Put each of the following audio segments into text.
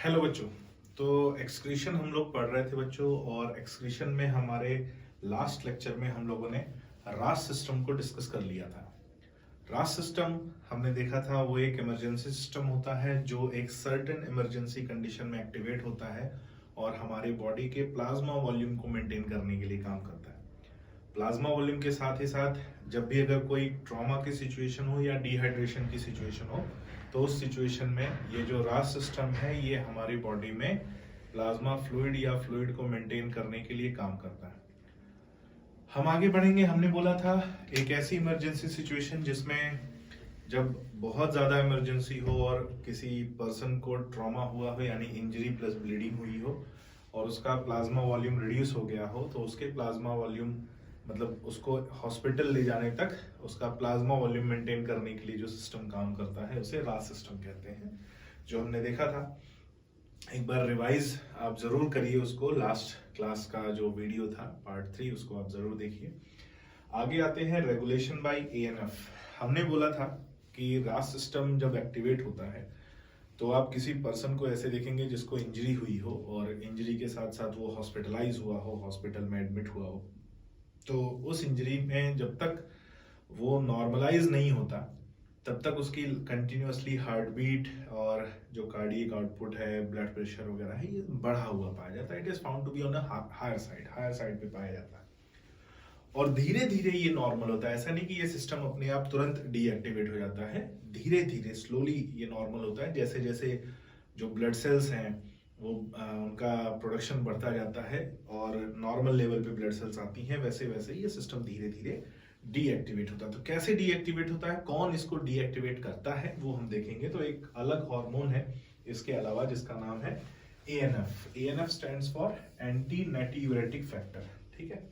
Hello बच्चों। तो excretion हम लोग पढ़ रहे थे बच्चों, और एक्सक्रीशन में हमारे लास्ट लेक्चर में हम लोगों ने रास सिस्टम को डिस्कस कर लिया था। रास सिस्टम हमने देखा था वो एक इमरजेंसी सिस्टम होता है जो एक सर्टेन इमरजेंसी कंडीशन में एक्टिवेट होता है और हमारे बॉडी के प्लाज्मा वॉल्यूम को मेंटेन करने के लिए काम करता है। प्लाज्मा वॉल्यूम के साथ ही साथ जब भी अगर कोई ट्रॉमा की सिचुएशन हो या डिहाइड्रेशन की सिचुएशन हो तो उस सिचुएशन में ये जो रास सिस्टम है ये हमारी बॉडी में प्लाज्मा फ्लूइड या फ्लूइड को मेंटेन करने के लिए काम करता है। हम आगे बढ़ेंगे। हमने बोला था एक ऐसी इमरजेंसी सिचुएशन जिसमें जब बहुत ज़्यादा इमरजेंसी हो और किसी पर्सन को ट्रॉमा हुआ हो यानी इंजरी प्लस ब्लीडिंग हुई हो और उसका प्लाज्मा वॉल्यूम रिड्यूस हो गया हो तो उसके प्लाज्मा वॉल्यूम मतलब उसको हॉस्पिटल ले जाने तक उसका प्लाज्मा वॉल्यूम मेंटेन करने के लिए जो सिस्टम काम करता है उसे रास सिस्टम कहते हैं, जो हमने देखा था। एक बार रिवाइज आप जरूर करिए उसको, लास्ट क्लास का जो वीडियो था पार्ट 3 उसको आप जरूर देखिए। आगे आते हैं रेगुलेशन बाय एएनएफ। हमने बोला था कि रास सिस्टम जब एक्टिवेट होता है तो आप किसी पर्सन को ऐसे देखेंगे जिसको इंजरी हुई हो और इंजरी के साथ साथ वो हॉस्पिटलाइज हुआ हो, हॉस्पिटल में एडमिट हुआ हो, तो उस इंजरी में जब तक वो नॉर्मलाइज नहीं होता तब तक उसकी कंटिन्यूअसली हार्ट बीट और जो कार्डियक आउटपुट है, ब्लड प्रेशर वगैरह है, ये बढ़ा हुआ पाया जाता है। It is found to be on a higher side पे पाया जाता है और धीरे धीरे ये नॉर्मल होता है। ऐसा नहीं कि ये सिस्टम अपने आप तुरंत डीएक्टिवेट हो जाता है, धीरे धीरे स्लोली ये नॉर्मल होता है। जैसे जैसे जो ब्लड सेल्स हैं वो उनका प्रोडक्शन बढ़ता जाता है और नॉर्मल लेवल पे ब्लड सेल्स आती हैं, वैसे वैसे ये सिस्टम धीरे धीरे डीएक्टिवेट होता है। तो कैसे डीएक्टिवेट होता है, कौन इसको डीएक्टिवेट करता है, वो हम देखेंगे। तो एक अलग हार्मोन है इसके अलावा जिसका नाम है ANF. ANF stands for anti natriuretic factor, ठीक है।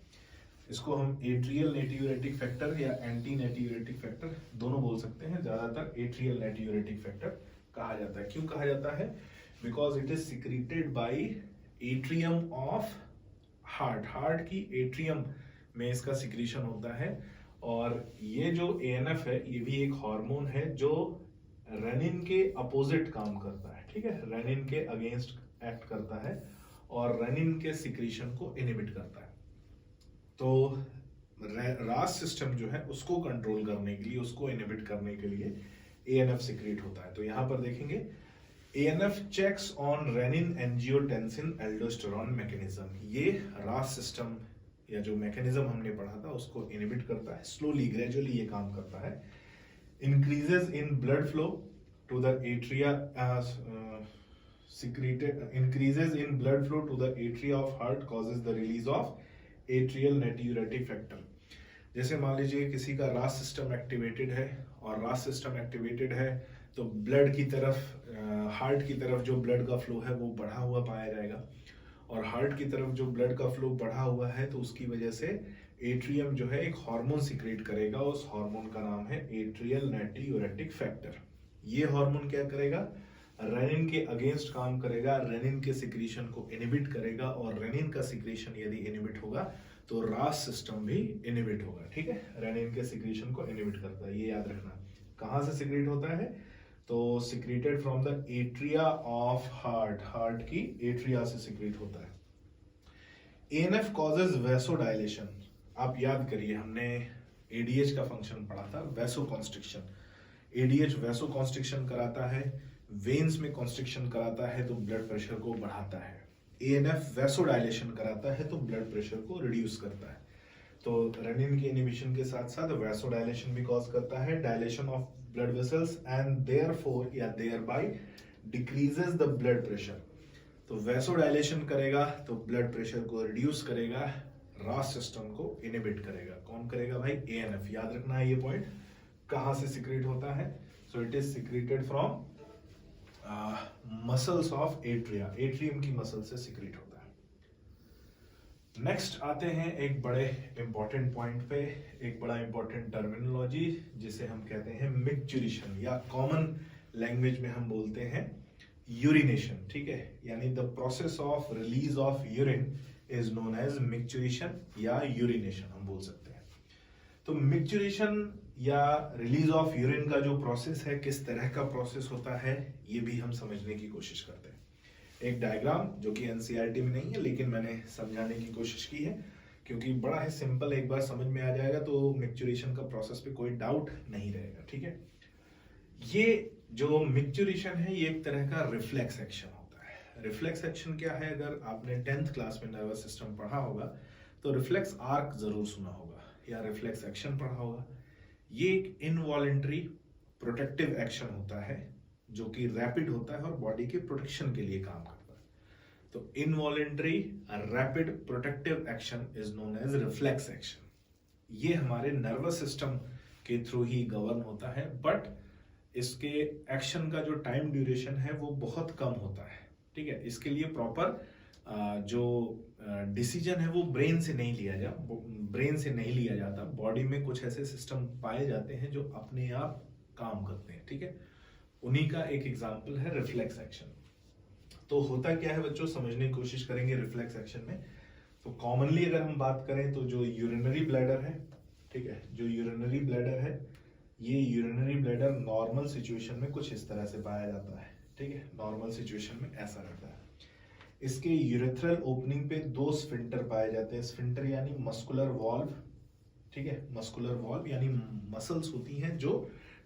इसको हम एट्रियल नेटियूरेटिक फैक्टर या एंटी नेटियूरेटिक फैक्टर दोनों बोल सकते हैं। ज्यादातर एट्रियल नेटियूरेटिक फैक्टर कहा जाता है। क्यों कहा जाता है? Because it is secreted by atrium of heart. Heart की एट्रियम में इसका सिक्रीशन होता है और ये जो एएनएफ है ये भी एक हार्मोन है जो रेनिन के अपोजिट काम करता है, ठीक है। रेनिन के अगेंस्ट एक्ट करता है और रेनिन के सिक्रीशन को इनहिबिट करता है। तो रास सिस्टम जो है उसको कंट्रोल करने के लिए, उसको इनहिबिट करने के लिए एएनएफ सिक्रीट होता है। तो यहां पर देखेंगे ANF checks on renin angiotensin aldosterone mechanism. ये रास सिस्टम या जो मैकेनिज्म हमने पढ़ा था उसको इनहिबिट करता है, स्लोली ग्रेजुअली ये काम करता है। Increases in blood flow to the atria, increases in blood flow to the atria of heart causes the release of atrial natriuretic factor। जैसे मान लीजिए किसी का रास सिस्टम एक्टिवेटेड है और रास सिस्टम एक्टिवेटेड है तो ब्लड की तरफ, हार्ट की तरफ जो ब्लड का फ्लो है वो बढ़ा हुआ पाया जाएगा और हार्ट की तरफ जो ब्लड का फ्लो बढ़ा हुआ है तो उसकी वजह से एट्रियम जो है एक हार्मोन सिक्रेट करेगा। उस हार्मोन का नाम है एट्रियल नेट्रियूरेटिक फैक्टर। ये हार्मोन क्या करेगा? रेनिन के अगेंस्ट काम करेगा, रेनिन के सिक्रीशन को इनहिबिट करेगा और रेनिन का सिक्रीशन यदि इनहिबिट होगा तो रास सिस्टम भी इनहिबिट होगा, ठीक है। रेनिन के सिक्रीशन को इनहिबिट करता है, ये याद रखना। कहां से सिक्रीट होता है? तो secreted from the atria of heart. Heart की एट्रिया से सिक्रीट होता है। ANF causes vasodilation. आप याद करिए हमने एडीएच का फंक्शन पढ़ा था, वैसोकॉन्स्ट्रिक्शन। एडीएच वैसोकॉन्स्ट्रिक्शन कराता है, वेन्स में कॉन्स्ट्रिक्शन कराता है तो ब्लड प्रेशर को बढ़ाता है। एएनएफ वैसोडाइलेशन कराता है तो ब्लड प्रेशर को रिड्यूस करता है। तो रेनिन के इनहिबिशन के साथ साथ वैसोडाइलेशन भी कॉज करता है, dilation of blood vessels and therefore या thereby decreases the blood pressure. तो वैसोडाइलेशन करेगा तो ब्लड प्रेशर को रिड्यूस करेगा, रास सिस्टम को इनहिबिट करेगा। कौन करेगा भाई? एएनएफ। याद रखना है ये पॉइंट। कहां से सिक्रीट होता है? So it is secreted from muscles of atria. Atrium की मसल से सिक्रीट होता है। नेक्स्ट आते हैं एक बड़े इंपॉर्टेंट पॉइंट पे, एक बड़ा इंपॉर्टेंट टर्मिनोलॉजी जिसे हम कहते हैं मिक्चुरेशन या कॉमन लैंग्वेज में हम बोलते हैं यूरिनेशन, ठीक है। यानी the process of release of urine is known as micturition या यूरिनेशन हम बोल सकते हैं। तो मिक्चुरेशन या रिलीज ऑफ यूरिन का जो प्रोसेस है, किस तरह का प्रोसेस होता है, ये भी हम समझने की कोशिश करते हैं। एक डायग्राम जो कि एनसीईआरटी में नहीं है, लेकिन मैंने समझाने की कोशिश की है क्योंकि बड़ा है सिंपल, एक बार समझ में आ जाएगा तो मैच्योरेशन का प्रोसेस पे कोई डाउट नहीं रहेगा। ठीक है, ये जो मैच्योरेशन है ये एक तरह का रिफ्लेक्स एक्शन होता है। रिफ्लेक्स एक्शन क्या है? अगर आपने 10th क्लास में नर्वस सिस्टम पढ़ा होगा तो रिफ्लेक्स आर्क जरूर सुना होगा या रिफ्लेक्स एक्शन पढ़ा होगा। ये एक इनवॉलेंट्री प्रोटेक्टिव एक्शन होता है जो कि रैपिड होता है और बॉडी के प्रोटेक्शन के लिए काम करता है। तो involuntary rapid protective action is known as reflex action. ये हमारे नर्वस सिस्टम के थ्रू ही गवर्न होता है, बट इसके एक्शन का जो टाइम ड्यूरेशन है वो बहुत कम होता है। ठीक है, इसके लिए प्रॉपर जो डिसीजन है वो ब्रेन से नहीं लिया जाता। बॉडी में कुछ ऐसे सिस्टम पाए जाते हैं जो अपने आप काम करते हैं। ठीक है, उन्हीं का एक एग्जांपल है रिफ्लेक्स एक्शन। तो होता क्या है बच्चों, समझने की कोशिश करेंगे रिफ्लेक्स एक्शन में। तो कॉमनली अगर हम बात करें तो जो यूरिनरी ब्लैडर है, ठीक है, जो यूरिनरी ब्लैडर है, ये यूरिनरी ब्लैडर नॉर्मल सिचुएशन में कुछ इस तरह से पाया जाता है। ठीक है, नॉर्मल सिचुएशन में ऐसा रहता है। इसके यूरेथ्रल ओपनिंग पे 2 स्फिंक्टर पाए जाते हैं। स्फिंक्टर यानी मस्कुलर वॉल्व। ठीक है, मस्कुलर वॉल्व यानी मसल्स होती हैं जो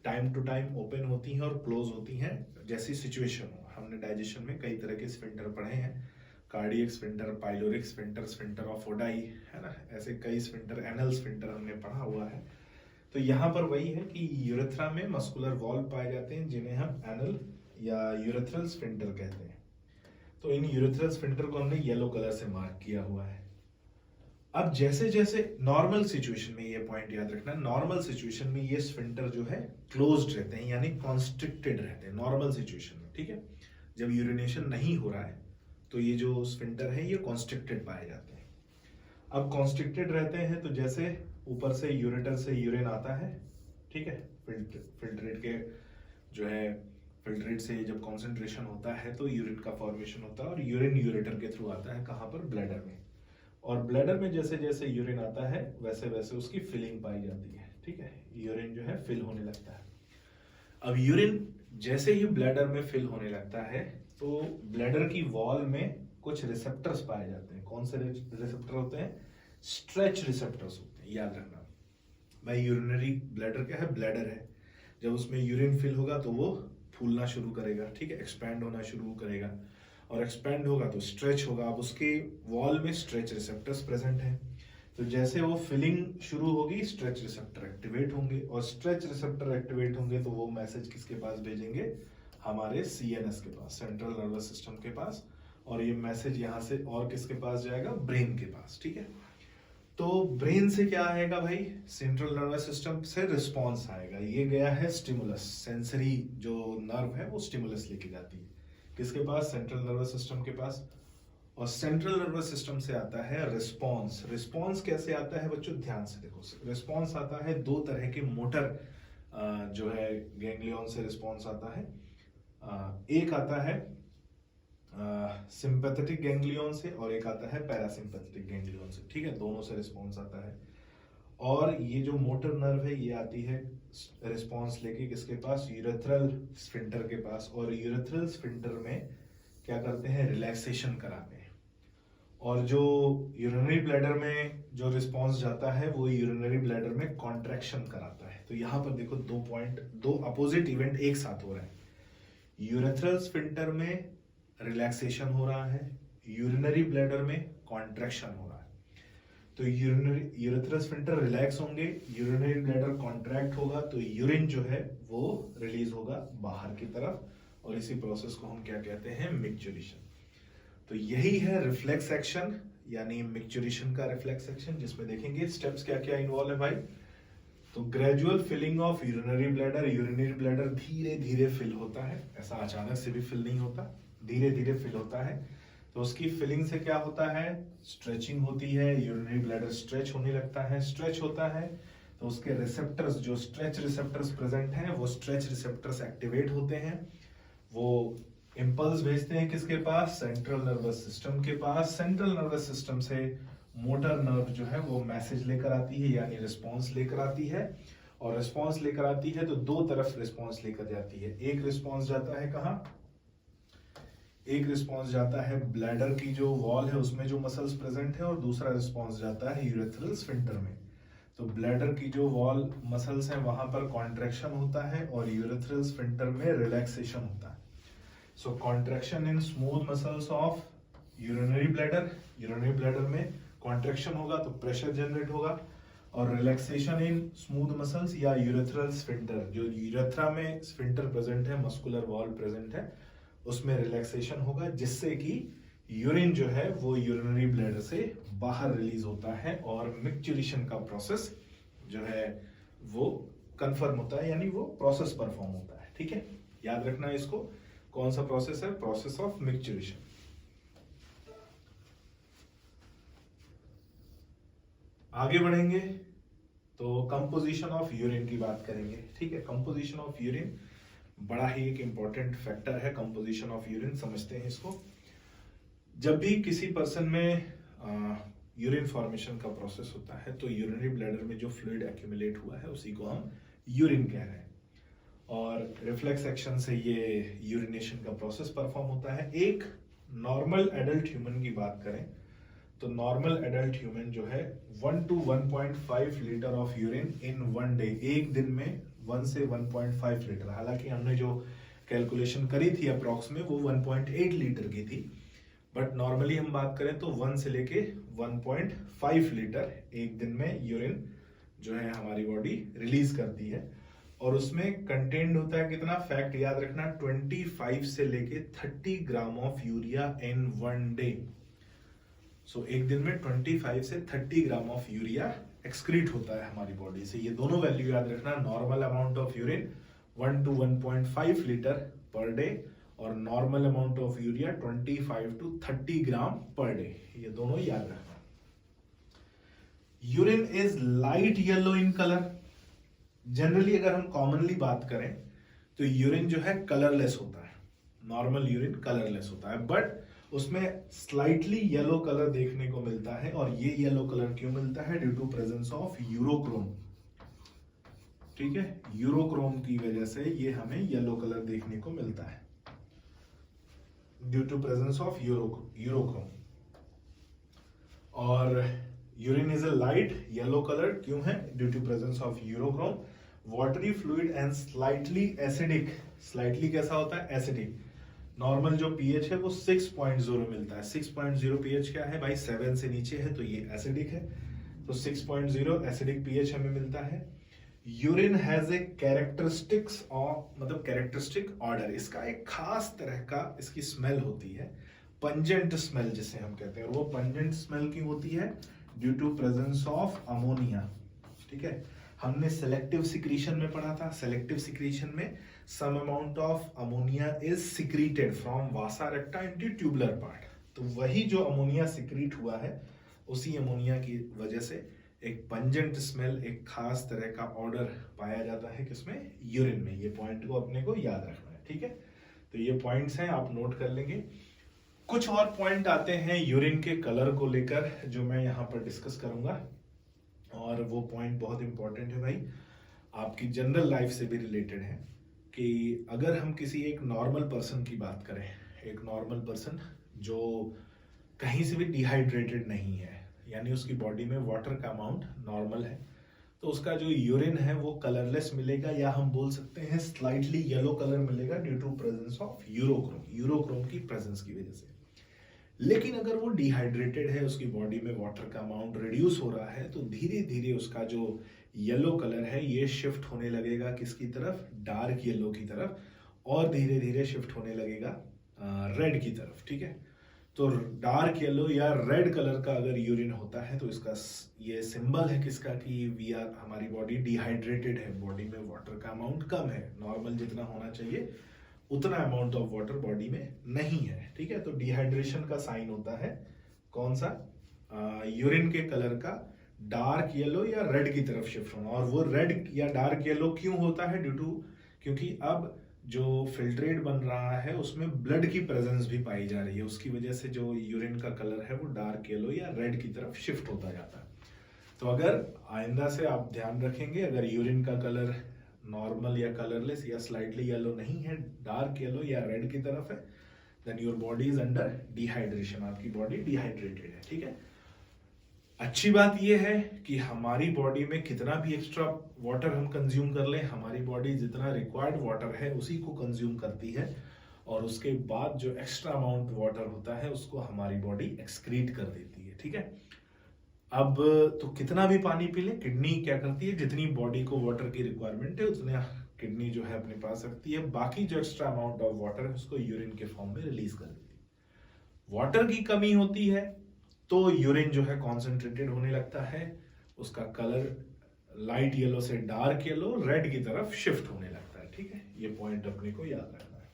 टाइम टू टाइम ओपन होती हैं और क्लोज होती हैं जैसी सिचुएशन हो। हमने डाइजेशन में कई तरह के स्फिंक्टर पढ़े हैं, cardiac sphincter, pyloric sphincter, sphincter of Oddi, है ना, ऐसे कई स्फिंक्टर, एनल स्फिंक्टर हमने पढ़ा हुआ है। तो यहाँ पर वही है कि यूरेथ्रा में मस्कुलर वॉल्व पाए जाते हैं जिन्हें हम एनल या यूरेथ्रल स्फिंक्टर कहते हैं। तो इन यूरेथ्रल स्फिंक्टर को हमने येलो कलर से मार्क किया हुआ है। अब जैसे जैसे नॉर्मल सिचुएशन में, ये पॉइंट याद रखना, नॉर्मल सिचुएशन में ये स्फिंक्टर जो है क्लोज्ड रहते हैं यानी कॉन्स्ट्रिक्टेड रहते हैं नॉर्मल सिचुएशन में। ठीक है, जब यूरिनेशन नहीं हो रहा है तो ये जो स्फिंक्टर है ये कॉन्स्ट्रिक्टेड पाए जाते हैं। अब कॉन्स्ट्रिक्टेड रहते हैं तो जैसे ऊपर से यूरेटर से यूरिन आता है, ठीक है, फिल्ट्रेट के जो है, फिल्ट्रेट से जब कॉन्सेंट्रेशन होता है तो यूरिन का फॉर्मेशन होता है और यूरिन यूरेटर के थ्रू आता है कहाँ पर? ब्लैडर में। और ब्लैडर में जैसे जैसे यूरिन आता है वैसे वैसे उसकी फिलिंग पाई जाती है। ठीक है, यूरिन जो है फिल होने लगता है। अब यूरिन जैसे ही ब्लैडर में फिल होने लगता है तो ब्लैडर की वॉल में कुछ रिसेप्टर्स पाए जाते हैं। कौन से रिसेप्टर होते हैं? स्ट्रेच रिसेप्टर्स होते हैं। याद रखना भाई, यूरिनरी ब्लैडर क्या है? ब्लैडर है। जब उसमें यूरिन फिल होगा तो वो फूलना शुरू करेगा। ठीक है, एक्सपैंड होना शुरू करेगा और एक्सपैंड होगा तो स्ट्रेच होगा। अब उसके वॉल में स्ट्रेच रिसेप्टर्स प्रेजेंट हैं, तो जैसे वो फिलिंग शुरू होगी स्ट्रेच रिसेप्टर एक्टिवेट होंगे और स्ट्रेच रिसेप्टर एक्टिवेट होंगे तो वो मैसेज किसके पास भेजेंगे? हमारे सीएनएस के पास, सेंट्रल नर्वस सिस्टम के पास। और ये मैसेज यहाँ से और किसके पास जाएगा? ब्रेन के पास। ठीक है, तो ब्रेन से क्या आएगा भाई? सेंट्रल नर्वस सिस्टम से रिस्पॉन्स आएगा। ये गया है स्टिमुलस, सेंसरी जो नर्व है वो स्टिमुलस लेके जाती है किसके पास? सेंट्रल नर्वस सिस्टम के पास। और सेंट्रल नर्वस सिस्टम से आता है रिस्पॉन्स। रिस्पॉन्स कैसे आता है बच्चों? ध्यान से देखो, रिस्पॉन्स आता है 2 तरह के मोटर जो है गैंग्लियन से रिस्पॉन्स आता है। एक आता है सिंपैथेटिक गैंग्लियन से और एक आता है पैरासिम्पैथेटिक गैंग्लियन से। ठीक है, दोनों से रिस्पॉन्स आता है। और ये जो मोटर नर्व है ये आती है रिस्पॉन्स लेके किसके पास? यूरेथ्रल स्फिंक्टर के पास। और यूरेथ्रल स्फिंक्टर में क्या करते हैं? रिलैक्सेशन कराते हैं। और जो यूरिनरी ब्लैडर में जो रिस्पॉन्स जाता है वो यूरिनरी ब्लैडर में कॉन्ट्रैक्शन कराता है। तो यहाँ पर देखो 2 पॉइंट, 2 अपोजिट इवेंट एक साथ हो रहे हैं। यूरेथ्रल स्फिंक्टर में रिलैक्सेशन हो रहा है, यूरिनरी ब्लैडर में कॉन्ट्रैक्शन हो रहा है। तो यूरेथ्रल स्फिंक्टर रिलैक्स होंगे, यूरिनरी ब्लैडर कॉन्ट्रैक्ट होगा तो यूरिन जो है वो रिलीज होगा बाहर की तरफ और इसी प्रोसेस को हम क्या कहते हैं? मिक्चुरेशन। तो यही है रिफ्लेक्स एक्शन यानी मिक्चुरेशन का रिफ्लेक्स एक्शन, जिसमें देखेंगे स्टेप्स क्या क्या इन्वॉल्व है भाई। तो gradual filling of urinary bladder धीरे धीरे फिल होता है, ऐसा अचानक से भी फिल नहीं होता, धीरे धीरे फिल होता है। तो उसकी फिलिंग से क्या होता है? स्ट्रेचिंग होती है, यूरिनरी ब्लैडर स्ट्रेच होने लगता है। स्ट्रेच होता है तो उसके रिसेप्टर्स, जो स्ट्रेच रिसेप्टर्स प्रेजेंट हैं वो स्ट्रेच रिसेप्टर्स एक्टिवेट होते हैं। वो इंपल्स भेजते हैं किसके पास? सेंट्रल नर्वस सिस्टम के पास। सेंट्रल नर्वस सिस्टम से मोटर नर्व जो है वो मैसेज लेकर आती है यानी रिस्पॉन्स लेकर आती है। और रिस्पॉन्स लेकर आती है तो 2 तरफ रिस्पॉन्स लेकर जाती है। एक रिस्पॉन्स जाता है कहाँ? एक रिस्पॉन्स जाता है ब्लैडर की जो वॉल है उसमें जो मसल्स प्रेजेंट है, और दूसरा रिस्पॉन्स जाता है यूरेथ्रल स्फिंक्टर में। तो ब्लैडर की जो वॉल मसल्स हैं वहां पर कॉन्ट्रैक्शन होता है और यूरेथ्रल स्फिंक्टर में रिलैक्सेशन होता है। So contraction in smooth muscles of urinary bladder में कॉन्ट्रैक्शन होगा तो प्रेशर जनरेट होगा, और रिलैक्सेशन इन स्मूथ मसल्स या यूरेथ्रल स्फिंक्टर, जो यूरेथ्रा में स्फिंक्टर प्रेजेंट है, मस्कुलर वॉल प्रेजेंट है, उसमें रिलैक्सेशन होगा, जिससे कि यूरिन जो है वो यूरिनरी ब्लैडर से बाहर रिलीज होता है और मिक्चुरेशन का प्रोसेस जो है वो कंफर्म होता है, यानी वो प्रोसेस परफॉर्म होता है। ठीक है, याद रखना इसको, कौन सा प्रोसेस है? Process of micturition. आगे बढ़ेंगे तो कंपोजिशन ऑफ यूरिन की बात करेंगे। ठीक है, कंपोजिशन ऑफ यूरिन बड़ा ही एक इंपॉर्टेंट फैक्टर है। कंपोजिशन ऑफ यूरिन समझते हैं इसको। जब भी किसी पर्सन में यूरिन फॉर्मेशन का प्रोसेस होता है तो यूरिनरी ब्लैडर में जो फ्लूइड एक्यूमुलेट हुआ है उसी को हम यूरिन कह रहे हैं, और रिफ्लेक्स एक्शन से ये यूरिनेशन का प्रोसेस परफॉर्म होता है। एक नॉर्मल एडल्ट ह्यूमन की बात करें तो नॉर्मल एडल्ट ह्यूमन जो है 1 to 1.5 litre of urine in one day, एक दिन में 1 से 1.5 लीटर। हालांकि हमने जो कैलकुलेशन करी थी अप्रॉक्स में वो 1.8 लीटर की थी, बट नॉर्मली हम बात करें तो 1 से लेके 1.5 लीटर एक दिन में यूरिन जो है हमारी बॉडी रिलीज करती है। और उसमें कंटेंट होता है कितना? फैक्ट याद रखना, 25 से लेके 30 gram of urea in one day. So एक दिन में 25 से 30 ग्राम ऑफ यूरिया एक्सक्रीट होता है हमारी बॉडी से। ये दोनों वैल्यू याद रखना, normal amount of urine 1 to 1.5 litre per day और normal amount of urea 25 to 30 gram per day, ये दोनों याद रखना। Urine is light yellow in colour. Generally अगर हम कॉमनली बात करें तो यूरिन जो है कलरलेस होता है, नॉर्मल यूरिन कलरलेस होता है, बट उसमें स्लाइटली येलो कलर देखने को मिलता है। और ये येलो कलर क्यों मिलता है? Due to presence of urochrome. ठीक है, यूरोक्रोम की वजह से ये हमें येलो कलर देखने को मिलता है, due to presence of urochrome. और urine is a light yellow colour क्यों है? Due to presence of urochrome. Watery fluid and slightly acidic. Slightly कैसा होता है? एसिडिक। नॉर्मल जो पीएच है वो 6.0 मिलता है। 6.0 पीएच क्या है भाई? 7 से नीचे है तो ये एसिडिक है, तो 6.0 एसिडिक पीएच हमें मिलता है। Urine has a characteristics of, मतलब कैरेक्टरिस्टिक ऑर्डर, इसका एक खास तरह का इसकी स्मेल होती है, पंजेंट स्मेल जिसे हम कहते हैं। और वो पंजेंट स्मेल क्यों होती है? Due to presence of ammonia. ठीक है, हमने सेलेक्टिव सिक्रीशन में पढ़ा था। सेलेक्टिव सिक्रीशन में some amount of ammonia is secreted from vasa recta into tubular part. तो वही जो अमोनिया सिक्रीट हुआ है उसी अमोनिया की वजह से एक पंजेंट स्मेल, एक खास तरह का ऑर्डर पाया जाता है किसमें? यूरिन में। ये पॉइंट को अपने को याद रखना है। ठीक है, तो ये पॉइंट्स हैं, आप नोट कर लेंगे। कुछ और पॉइंट आते हैं यूरिन के कलर को लेकर जो मैं यहाँ पर डिस्कस करूंगा, और वो पॉइंट बहुत इंपॉर्टेंट है भाई, आपकी जनरल लाइफ से भी रिलेटेड है। कि अगर हम किसी एक नॉर्मल पर्सन की बात करें, एक नॉर्मल पर्सन जो कहीं से भी डिहाइड्रेटेड नहीं है, यानी उसकी बॉडी में वाटर का अमाउंट नॉर्मल है, तो उसका जो यूरिन है वो कलरलेस मिलेगा, या हम बोल सकते हैं स्लाइटली येलो कलर मिलेगा due to presence of urochrome की प्रेजेंस की वजह से। लेकिन अगर वो डिहाइड्रेटेड है, उसकी बॉडी में वाटर का अमाउंट रिड्यूस हो रहा है, तो धीरे धीरे उसका जो येलो कलर है ये शिफ्ट होने लगेगा किसकी तरफ? डार्क येलो की तरफ, और धीरे धीरे शिफ्ट होने लगेगा रेड की तरफ। ठीक है, तो डार्क येलो या रेड कलर का अगर यूरिन होता है तो इसका ये सिंबल है किसका? कि वी आर, हमारी बॉडी डिहाइड्रेटेड है, बॉडी में वाटर का अमाउंट कम है, नॉर्मल जितना होना चाहिए उतना अमाउंट ऑफ वाटर बॉडी में नहीं है। ठीक है, तो डिहाइड्रेशन का साइन होता है कौन सा? यूरिन के कलर का डार्क येलो या रेड की तरफ शिफ्ट होना। और वो रेड या डार्क येलो क्यों होता है? ड्यू टू, क्योंकि अब जो फिल्ट्रेट बन रहा है उसमें ब्लड की प्रेजेंस भी पाई जा रही है, उसकी वजह से जो यूरिन का कलर है वो डार्क येलो या रेड की तरफ शिफ्ट होता जाता है। तो अगर आइंदा से आप ध्यान रखेंगे, अगर यूरिन का कलर नॉर्मल या कलरलेस या स्लाइटली येलो नहीं है, डार्क येलो या रेड की तरफ है, then your body is under dehydration, आपकी बॉडी डिहाइड्रेटेड है, ठीक है। अच्छी बात यह है कि हमारी बॉडी में कितना भी एक्स्ट्रा वाटर हम कंज्यूम कर लें, हमारी बॉडी जितना रिक्वायर्ड वाटर है उसी को कंज्यूम करती है, और उसके बाद जो एक्स्ट्रा अमाउंट वाटर होता है उसको हमारी बॉडी एक्सक्रीट कर देती है, ठीक है। अब तो कितना भी पानी पी ले, किडनी क्या करती है, जितनी बॉडी को वाटर की रिक्वायरमेंट है उतना किडनी जो है अपने पास रखती है, बाकी जो एक्स्ट्रा अमाउंट ऑफ वाटर है उसको यूरिन के फॉर्म में रिलीज कर देती है। वाटर की कमी होती है तो यूरिन जो है कॉन्सेंट्रेटेड होने लगता है, उसका कलर लाइट येलो से डार्क येलो रेड की तरफ शिफ्ट होने लगता है, ठीक है। ये पॉइंट अपने को याद रखना है।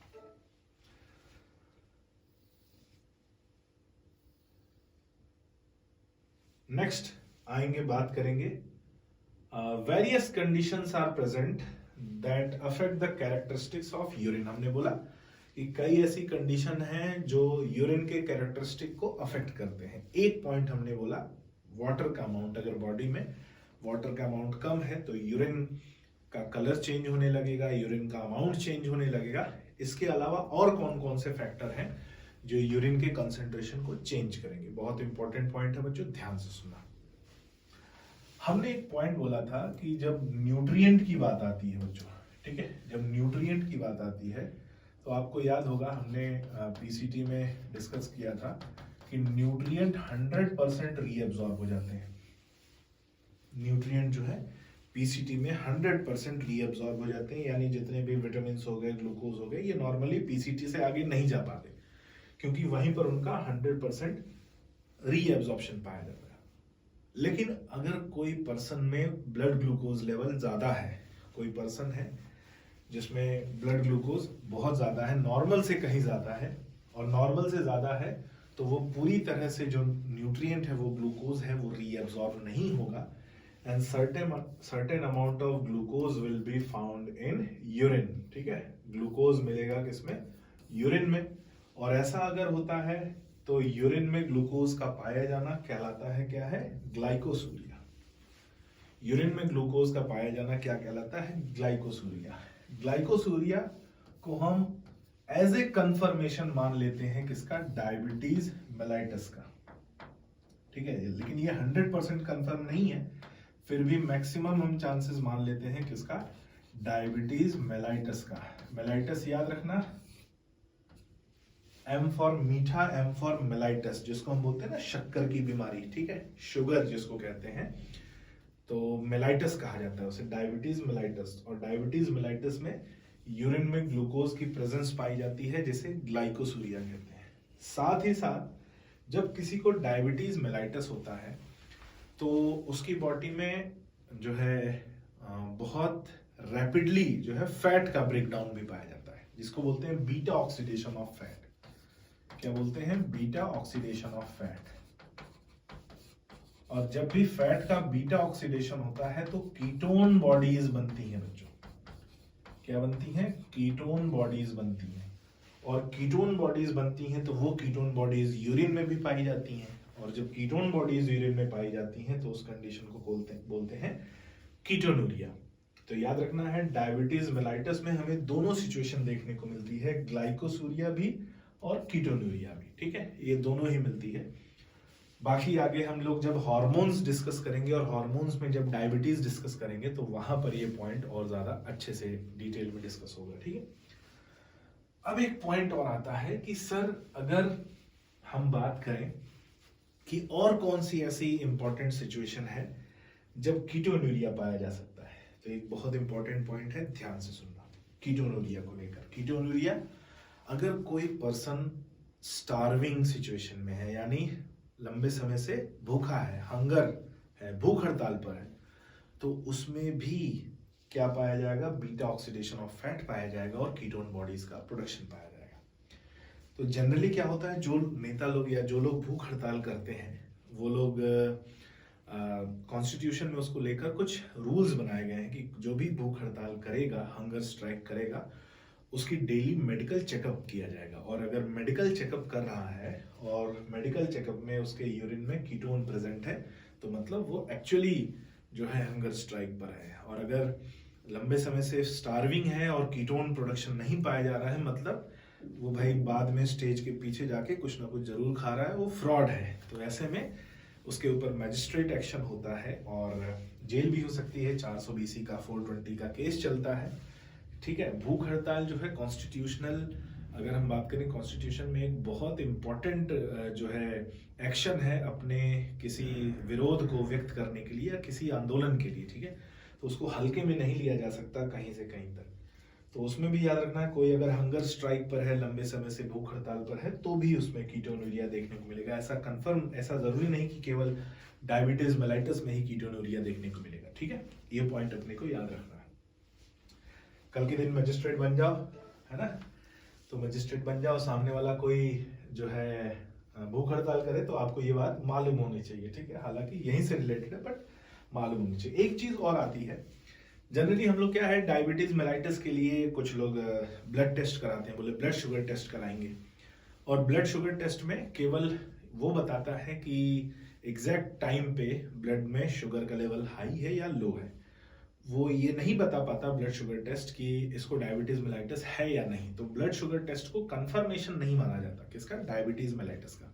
नेक्स्ट आएंगे, बात करेंगे various conditions are present that affect the characteristics of urine. हमने बोला कि कई ऐसी कंडीशन हैं जो यूरिन के कैरेक्टरिस्टिक को अफेक्ट करते हैं। एक पॉइंट हमने बोला वाटर का अमाउंट, अगर बॉडी में वाटर का अमाउंट कम है तो यूरिन का कलर चेंज होने लगेगा, यूरिन का अमाउंट चेंज होने लगेगा। इसके अलावा और कौन कौन से फैक्टर हैं जो यूरिन के कंसेंट्रेशन को चेंज करेंगे? बहुत इंपॉर्टेंट पॉइंट है बच्चों, ध्यान से सुनना। हमने एक पॉइंट बोला था कि जब न्यूट्रिएंट की बात आती है बच्चों, ठीक है, जब न्यूट्रिएंट की बात आती है तो आपको याद होगा हमने पीसीटी में डिस्कस किया था कि न्यूट्रिएंट 100% रीअब्सॉर्ब हो जाते हैं। न्यूट्रिएंट जो है पीसीटी में 100% रीअब्सॉर्ब हो जाते हैं, यानी जितने भी विटामिन हो गए, ग्लूकोज हो गए, ये नॉर्मली पीसीटी से आगे नहीं जा पाते क्योंकि वहीं पर उनका 100% रीअब्सॉर्प्शन पाया जाता है। लेकिन अगर कोई पर्सन में ब्लड ग्लूकोज लेवल ज्यादा है, कोई पर्सन है जिसमें ब्लड ग्लूकोज बहुत ज्यादा है, नॉर्मल से कहीं ज्यादा है, और नॉर्मल से ज्यादा है तो वो पूरी तरह से जो न्यूट्रिएंट है वो ग्लूकोज है वो रीअब्सॉर्ब नहीं होगा, and certain amount of glucose will be found in urine, ठीक है। ग्लूकोज मिलेगा किसमें? यूरिन में। और ऐसा अगर होता है तो यूरिन में ग्लूकोज का पाया जाना कहलाता है, क्या है? ग्लाइकोसूरिया। यूरिन में ग्लूकोज का पाया जाना क्या कहलाता है? ग्लाइकोसूरिया। ग्लाइकोसूरिया को हम एज ए कंफर्मेशन मान लेते हैं किसका? डायबिटीज मेलाइटस का, ठीक है। लेकिन ये 100% कंफर्म नहीं है, फिर भी मैक्सिमम हम चांसेस मान लेते हैं किसका? डायबिटीज मेलाइटस का। मेलाइटस याद रखना, एम फॉर मीठा, एम फॉर मेलाइटस, जिसको हम बोलते हैं ना शक्कर की बीमारी, ठीक है, शुगर जिसको कहते हैं, तो मेलाइटस कहा जाता है उसे, डायबिटीज मेलाइटस। और डायबिटीज मेलाइटस में यूरिन में ग्लूकोज की प्रेजेंस पाई जाती है जिसे ग्लाइकोसूरिया कहते हैं। साथ ही साथ जब किसी को डायबिटीज मेलाइटस होता है तो उसकी बॉडी में जो है बहुत रैपिडली जो है फैट का ब्रेकडाउन भी पाया जाता है, जिसको बोलते हैं बीटा ऑक्सीडेशन ऑफ फैट। क्या बोलते हैं? Beta oxidation of fat. और जब भी फैट का बीटा ऑक्सीडेशन होता है तो कीटोन बॉडीज बनती हैं बच्चों। क्या बनती हैं? कीटोन बॉडीज बनती हैं। और कीटोन बॉडीज बनती हैं तो वो कीटोन बॉडीज यूरिन में भी पाई जाती हैं, और जब कीटोन बॉडीज यूरिन में पाई जाती हैं तो उस कंडीशन को बोलते हैं कीटोनूरिया। तो याद रखना है, डायबिटीज मेलाइटस में हमें दोनों सिचुएशन देखने को मिलती है, ग्लाइकोसूरिया भी और कीटोनूरिया भी, ठीक है, ये दोनों ही मिलती है। बाकी आगे हम लोग जब हार्मोन्स डिस्कस करेंगे और हार्मोन्स में जब डायबिटीज डिस्कस करेंगे तो वहां पर ये पॉइंट और ज्यादा अच्छे से डिटेल में डिस्कस होगा, ठीक है। अब एक पॉइंट और आता है कि सर अगर हम बात करें कि और कौन सी ऐसी इंपॉर्टेंट सिचुएशन है जब कीटोनूरिया पाया जा सकता है, तो एक बहुत इंपॉर्टेंट पॉइंट है, ध्यान से सुनना कीटोनूरिया को लेकर। कीटोनूरिया, अगर कोई पर्सन स्टार्विंग सिचुएशन में है, यानी लंबे समय से भूखा है, हंगर है, भूख हड़ताल पर है, तो उसमें भी क्या पाया जाएगा? बीटा ऑक्सीडेशन ऑफ फैट पाया जाएगा और कीटोन बॉडीज का प्रोडक्शन पाया जाएगा। तो जनरली क्या होता है, जो नेता लोग या जो लोग भूख हड़ताल करते हैं वो लोग कॉन्स्टिट्यूशन में उसको लेकर कुछ रूल्स बनाए गए हैं कि जो भी भूख हड़ताल करेगा, हंगर स्ट्राइक करेगा, उसकी डेली मेडिकल चेकअप किया जाएगा। और अगर मेडिकल चेकअप कर रहा है और मेडिकल चेकअप में उसके यूरिन में कीटोन प्रेजेंट है तो मतलब वो एक्चुअली जो है हंगर स्ट्राइक पर है। और अगर लंबे समय से स्टार्विंग है और कीटोन प्रोडक्शन नहीं पाया जा रहा है, मतलब वो भाई बाद में स्टेज के पीछे जाके कुछ ना कुछ जरूर खा रहा है, वो फ्रॉड है। तो ऐसे में उसके ऊपर मैजिस्ट्रेट एक्शन होता है और जेल भी हो सकती है। 420 का 420 का केस चलता है, ठीक है। भूख हड़ताल जो है कॉन्स्टिट्यूशनल, अगर हम बात करें कॉन्स्टिट्यूशन में एक बहुत इंपॉर्टेंट जो है एक्शन है अपने किसी विरोध को व्यक्त करने के लिए या किसी आंदोलन के लिए, ठीक है। तो उसको हल्के में नहीं लिया जा सकता कहीं से कहीं तक। तो उसमें भी याद रखना है, कोई अगर हंगर स्ट्राइक पर है, लंबे समय से भूख हड़ताल पर है, तो भी उसमें कीटोनुरिया देखने को मिलेगा। ऐसा कंफर्म, ऐसा जरूरी नहीं कि केवल डायबिटीज मेलाइटिस में ही कीटोनुरिया देखने को मिलेगा, ठीक है। ये पॉइंट अपने को याद रखना है। कल के दिन मजिस्ट्रेट बन जाओ, है ना, तो मजिस्ट्रेट बन जाओ, सामने वाला कोई जो है भूख हड़ताल करे तो आपको ये बात मालूम होनी चाहिए, ठीक है। हालांकि यहीं से रिलेटेड है बट मालूम होनी चाहिए। एक चीज और आती है, जनरली हम लोग क्या है, डायबिटीज मेलाइटिस के लिए कुछ लोग ब्लड टेस्ट कराते हैं, बोले ब्लड शुगर टेस्ट कराएंगे। और ब्लड शुगर टेस्ट में केवल वो बताता है कि एग्जैक्ट टाइम पे ब्लड में शुगर का लेवल हाई है या लो है। वो ये नहीं बता पाता ब्लड शुगर टेस्ट कि इसको डायबिटीज मेलाइटिस है या नहीं। तो ब्लड शुगर टेस्ट को कंफर्मेशन नहीं माना जाता किसका, डायबिटीज मेलाइटिस का।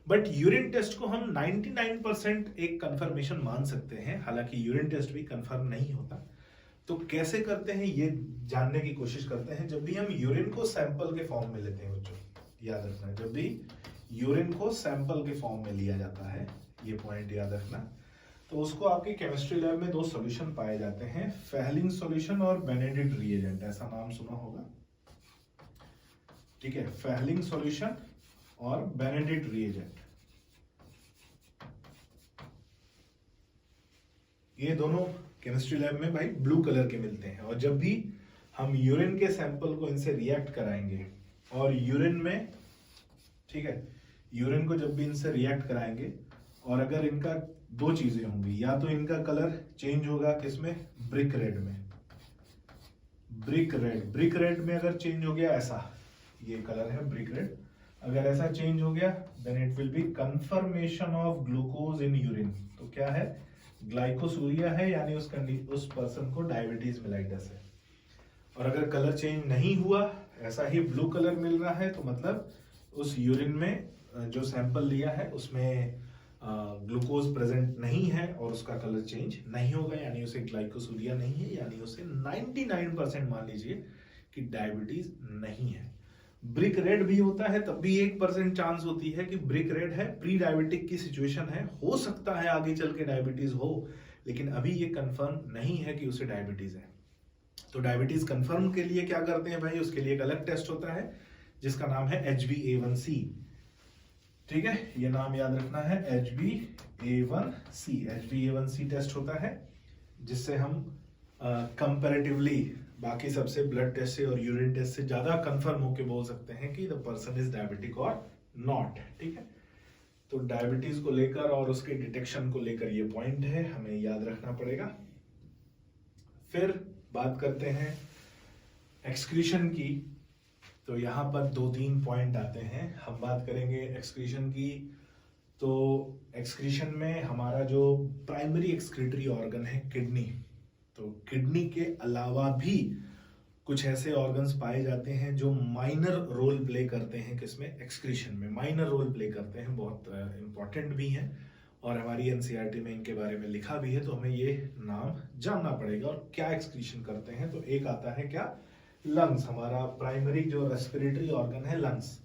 बट यूरिन टेस्ट को हम 99% एक कंफर्मेशन मान सकते हैं, हालांकि यूरिन टेस्ट भी कंफर्म नहीं होता। तो कैसे करते हैं ये जानने की कोशिश करते हैं। जब भी हम यूरिन को सैंपल के फॉर्म में लेते हैं बच्चों, याद रखना, जब भी यूरिन को सैंपल के फॉर्म में लिया जाता है, ये पॉइंट याद रखना, तो उसको आपके केमिस्ट्री लैब में दो सॉल्यूशन पाए जाते हैं, फेहलिंग सॉल्यूशन और बेनेडिक्ट रिएजेंट। ऐसा नाम सुना होगा, ठीक है, फेहलिंग सॉल्यूशन और बेनेडिक्ट रिएजेंट। ये दोनों केमिस्ट्री लैब में भाई ब्लू कलर के मिलते हैं। और जब भी हम यूरिन के सैंपल को इनसे रिएक्ट कराएंगे और यूरिन में, ठीक है, यूरिन को जब भी इनसे रिएक्ट कराएंगे और अगर इनका दो चीजें होंगी, या तो इनका कलर चेंज होगा किसमें, ब्रिक रेड में, ब्रिक रेड में अगर चेंज हो गया, ऐसा ये कलर है ब्रिक रेड, अगर ऐसा चेंज हो गया then it will be confirmation of glucose in urine. तो क्या है, ग्लाइकोसूरिया है, यानी उस पर्सन को डायबिटीज मेलाइटिस है। और अगर कलर चेंज नहीं हुआ, ऐसा ही ब्लू कलर मिल रहा है, तो मतलब उस यूरिन में जो सैंपल लिया है उसमें ग्लूकोज प्रेजेंट नहीं है और उसका कलर चेंज नहीं होगा, यानी उसे ग्लाइकोसूरिया नहीं है, यानी उसे 99% मान लीजिए कि डायबिटीज नहीं है। ब्रिक रेड भी होता है, तब भी 1% चांस होती है कि ब्रिक रेड है, प्री डायबिटिक की सिचुएशन है, हो सकता है आगे चल के डायबिटीज हो, लेकिन अभी ये कंफर्म नहीं है कि उसे डायबिटीज है। तो डायबिटीज कंफर्म के लिए क्या करते हैं भाई, उसके लिए एक अलग टेस्ट होता है जिसका नाम है HbA1c, ठीक है, ये नाम याद रखना है, HbA1c। HbA1c टेस्ट होता है जिससे हम कंपैरेटिवली बाकी सबसे ब्लड टेस्ट से और यूरिन टेस्ट से ज्यादा कंफर्म होकर बोल सकते हैं कि द पर्सन इज डायबिटिक और नॉट, ठीक है। तो डायबिटीज को लेकर और उसके डिटेक्शन को लेकर ये पॉइंट है, हमें याद रखना पड़ेगा। फिर बात करते हैं एक्सक्रीशन की। तो यहाँ पर 2-3 पॉइंट आते हैं, हम बात करेंगे एक्सक्रीशन की। तो एक्सक्रीशन में हमारा जो प्राइमरी एक्सक्रीटरी ऑर्गन है किडनी, तो किडनी के अलावा भी कुछ ऐसे ऑर्गन्स पाए जाते हैं जो माइनर रोल प्ले करते हैं, किसमें, एक्सक्रीशन में माइनर रोल प्ले करते हैं, बहुत इंपॉर्टेंट भी हैं और हमारी एनसीईआरटी में इनके बारे में लिखा भी है, तो हमें ये नाम जानना पड़ेगा। और क्या एक्सक्रीशन करते हैं, तो एक आता है क्या, लंग्स। हमारा प्राइमरी जो रेस्पिरेटरी ऑर्गन है लंग्स,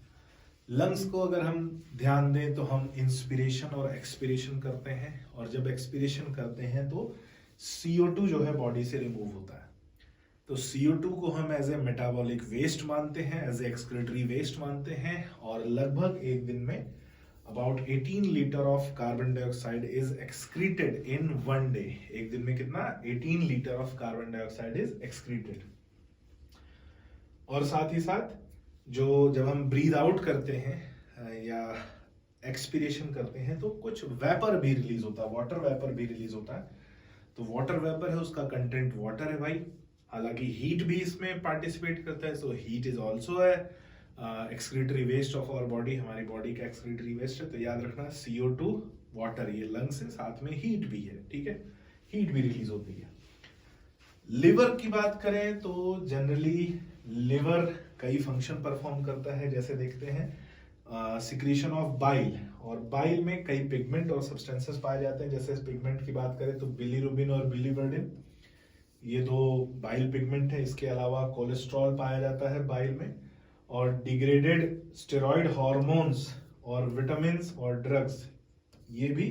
लंग्स को अगर हम ध्यान दें तो हम इंस्पिरेशन और एक्सपिरेशन करते हैं, और जब एक्सपिरेशन करते हैं तो CO2 जो है बॉडी से रिमूव होता है। तो CO2 को हम एज ए मेटाबॉलिक वेस्ट मानते हैं, एज ए एक्सक्रीटरी वेस्ट मानते हैं, और लगभग एक दिन में about 18 litre of carbon dioxide is excreted in 1 day. एक दिन में कितना, 18 litre of carbon dioxide is excreted. और साथ ही साथ जो जब हम ब्रीद आउट करते हैं या एक्सपीरेशन करते हैं तो कुछ वेपर भी रिलीज होता है, वाटर वेपर भी रिलीज होता है। तो वाटर वेपर है, उसका कंटेंट वाटर है भाई, हालांकि हीट भी इसमें पार्टिसिपेट करता है, सो हीट इज ऑल्सो है excretory waste of our body, हमारी बॉडी का एक्सक्रीटरी वेस्ट है। तो याद रखना CO2 वाटर, ये लंग्स है, साथ में हीट भी है, ठीक है, हीट भी रिलीज होती है। लिवर की बात करें तो जनरली लिवर कई फंक्शन परफॉर्म करता है, जैसे देखते हैं सिक्रीशन ऑफ बाइल, और बाइल में कई पिगमेंट और सब्सटेंसेस पाए जाते हैं। जैसे पिगमेंट की बात करें तो बिलीरुबिन और बिलीवर्डिन, ये दो बाइल पिगमेंट है। इसके अलावा कोलेस्ट्रॉल पाया जाता है बाइल में, और डिग्रेडेड स्टेरॉइड हार्मोन्स और विटामिन्स और ड्रग्स, ये भी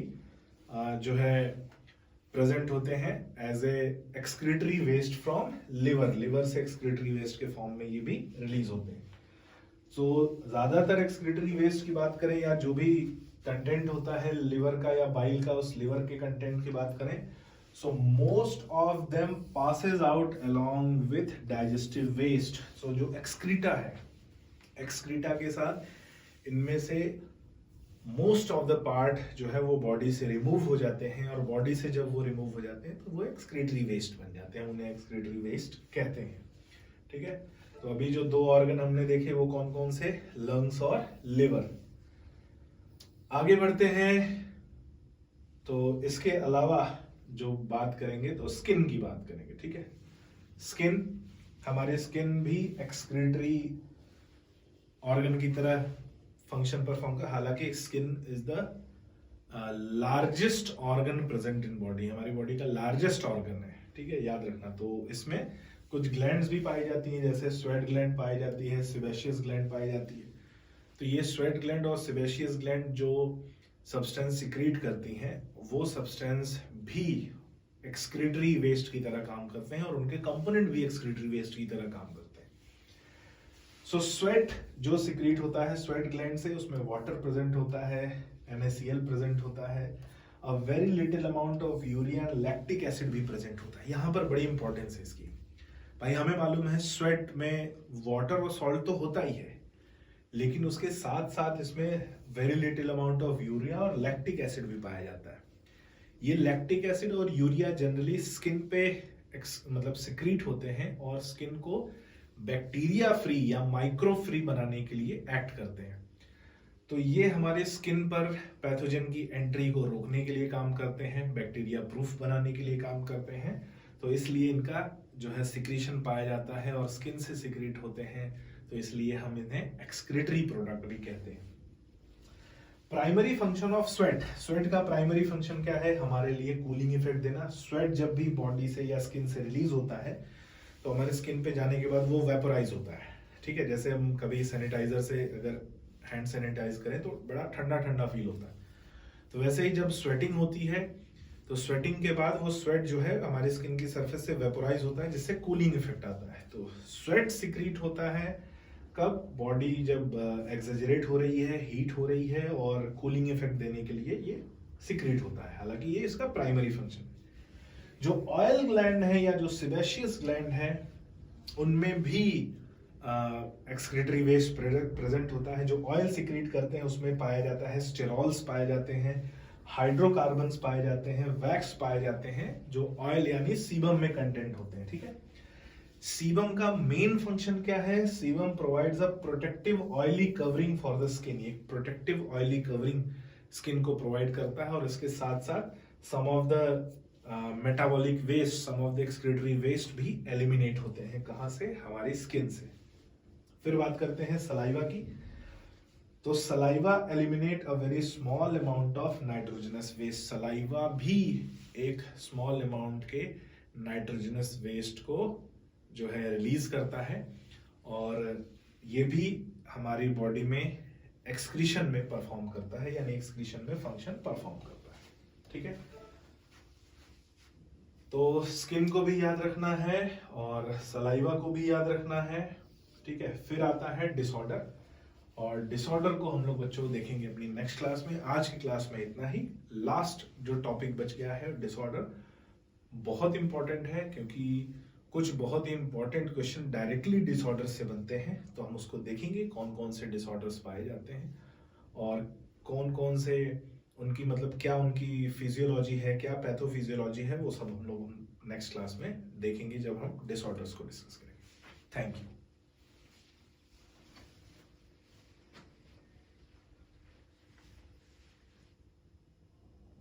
जो है प्रेजेंट होते हैं as a excretory waste from liver. Liver से एक्सक्रीटरी वेस्ट के फॉर्म में ये भी रिलीज होते हैं। सो ज्यादातर एक्सक्रीटरी वेस्ट की बात करें या जो भी कंटेंट होता है लिवर का या बाइल का, उस लिवर के कंटेंट की बात करें, so most of them passes out along with digestive waste. So जो एक्सक्रीटा है, एक्सक्रीटा के साथ इनमें से मोस्ट ऑफ द पार्ट जो है वो बॉडी से रिमूव हो जाते हैं, और बॉडी से जब वो रिमूव हो जाते हैं तो वो एक्सक्रीटरी वेस्ट बन जाते हैं, उन्हें एक्सक्रीटरी वेस्ट कहते हैं। ठीक है, तो अभी जो दो ऑर्गन हमने देखे वो कौन कौन से, लंग्स और लिवर। आगे बढ़ते हैं, तो इसके अलावा जो बात करेंगे तो स्किन की बात करेंगे। ठीक है, स्किन, हमारे स्किन भी एक्सक्रीटरी ऑर्गन की तरह फंक्शन परफॉर्म कर, हालांकि skin is the largest organ present in body, हमारी बॉडी का लार्जेस्ट ऑर्गन है। ठीक है, याद रखना। तो इसमें कुछ ग्लैंड्स भी पाई जाती हैं, जैसे स्वेट ग्लैंड पाई जाती है, सेबेशियस ग्लैंड पाई जाती है। तो ये स्वेट ग्लैंड और सेबेशियस ग्लैंड जो सब्सटेंस सिक्रीट करती हैं, वो सब्सटेंस भी एक्सक्रीटरी वेस्ट की तरह काम करते हैं, और उनके कंपोनेंट भी एक्सक्रीटरी वेस्ट की तरह काम करते हैं। सो स्वेट जो सिक्रीट होता है स्वेट ग्लैंड से, उसमें वाटर प्रेजेंट होता है, NaCl प्रेजेंट होता है, a very little amount of urea, lactic acid भी प्रेजेंट होता है। यहाँ पर बड़ी इंपॉर्टेंस है इसकी। भाई हमें मालूम है स्वेट में वाटर और सॉल्ट तो होता ही है, लेकिन उसके साथ साथ इसमें very little amount of urea और लैक्टिक एसिड भी पाया जाता है। ये लैक्टिक एसिड और यूरिया जनरली स्किन पे मतलब सिक्रीट होते हैं, और स्किन को बैक्टीरिया फ्री या माइक्रो फ्री बनाने के लिए एक्ट करते हैं। तो ये हमारे स्किन पर पैथोजन की एंट्री को रोकने के लिए काम करते हैं, बैक्टीरिया प्रूफ बनाने के लिए काम करते हैं। तो इसलिए इनका जो है सिक्रीशन पाया जाता है, और स्किन से सिक्रीट होते हैं, तो इसलिए हम इन्हें एक्सक्रीटरी प्रोडक्ट भी कहते हैं। Primary function of sweat, sweat का प्राइमरी फंक्शन क्या है, हमारे लिए कूलिंग इफेक्ट देना। स्वेट जब भी बॉडी से या स्किन से रिलीज होता है तो हमारे स्किन पे जाने के बाद वो वेपोराइज होता है। ठीक है, जैसे हम कभी सैनिटाइजर से अगर हैंड सैनिटाइज करें तो बड़ा ठंडा ठंडा फील होता है, तो वैसे ही जब स्वेटिंग होती है तो स्वेटिंग के बाद वो स्वेट जो है हमारे स्किन की सरफेस से वेपोराइज होता है, जिससे कूलिंग इफेक्ट आता है। तो स्वेट सिक्रीट होता है कब, बॉडी जब एक्सेजरेट हो रही है, हीट हो रही है, और कूलिंग इफेक्ट देने के लिए ये सिक्रीट होता है। हालांकि ये इसका प्राइमरी फंक्शन है। जो ऑयल ग्लैंड है या जो सेबेशियस ग्लैंड है, उनमें भी एक्सक्रीटरी वेस्ट प्रेजेंट होता है। जो ऑयल सिक्रीट करते हैं उसमें पाया जाता है स्टेरॉल्स पाए जाते हैं, हाइड्रोकार्बन्स पाए जाते हैं, वैक्स पाए जाते हैं, जो ऑयल यानी सीबम में कंटेंट होते हैं। ठीक है, सीबम का मेन फंक्शन क्या है, sebum provides a protective oily covering for the skin. ये प्रोटेक्टिव ऑयली कवरिंग स्किन को प्रोवाइड करता है, और इसके साथ साथ some of the metabolic waste, some of the excretory waste भी एलिमिनेट होते हैं। कहां से, हमारी स्किन से। फिर बात करते हैं सलाइवा की। तो saliva eliminate a very small amount of nitrogenous waste. Saliva भी एक स्मॉल अमाउंट के नाइट्रोजनस वेस्ट को जो है रिलीज करता है, और ये भी हमारी बॉडी में एक्सक्रीशन में परफॉर्म करता है, यानी एक्सक्रीशन में फंक्शन परफॉर्म करता है। ठीक है, तो स्किन को भी याद रखना है और सलाइवा को भी याद रखना है। ठीक है, फिर आता है डिसऑर्डर, और डिसऑर्डर को हम लोग बच्चों देखेंगे अपनी नेक्स्ट क्लास में। आज की क्लास में इतना ही। लास्ट जो टॉपिक बच गया है डिसऑर्डर, बहुत इंपॉर्टेंट है, क्योंकि कुछ बहुत ही इंपॉर्टेंट क्वेश्चन डायरेक्टली डिसऑर्डर से बनते हैं। तो हम उसको देखेंगे कौन कौन से डिसऑर्डर्स पाए जाते हैं, और कौन कौन से उनकी मतलब क्या उनकी फिजियोलॉजी है, क्या पैथोफिजियोलॉजी है, वो सब हम लोग नेक्स्ट क्लास में देखेंगे जब हम डिसऑर्डर्स को डिस्कस करेंगे। Thank you.